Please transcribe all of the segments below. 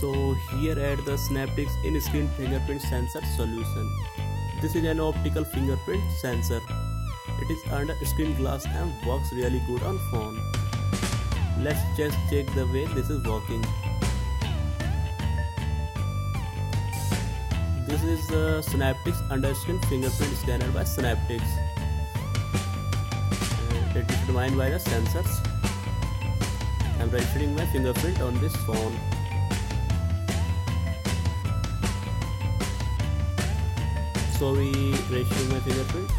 So here at the Synaptics in-screen fingerprint sensor solution. This is an optical fingerprint sensor. It is under screen glass and works really good on phone. Let's just check the way this is working. This is the Synaptics under-screen fingerprint scanner by Synaptics. It is determined by the sensors. I am registering my fingerprint on this phone. So we register my fingerprint.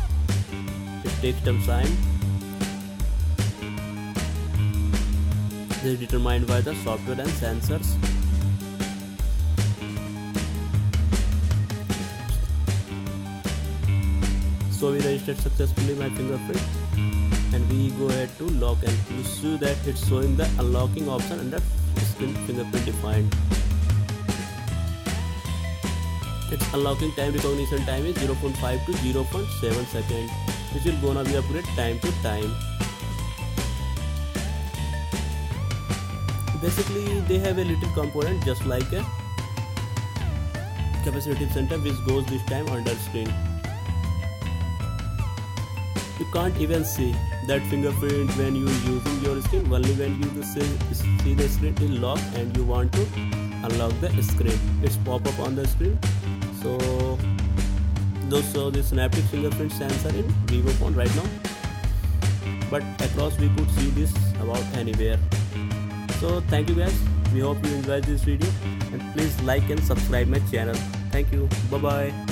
It takes some time. This is determined by the software and sensors. So we registered successfully my fingerprint, and we go ahead to lock, and you see that it's showing the unlocking option under screen fingerprint defined. Its unlocking time recognition time is 0.5 to 0.7 seconds, which will gonna be upgraded time to time. Basically, they have a little component just like a capacitive center which goes this time under screen. You can't even see that fingerprint when you are using your screen, only when you see the screen is locked and you want to unlock the screen. It's pop up on the screen. So those saw the Synaptic fingerprint sensor in Vivo phone right now, but across we could see this about anywhere. So thank you guys, we hope you enjoyed this video, and please like and subscribe my channel. Thank you, bye bye.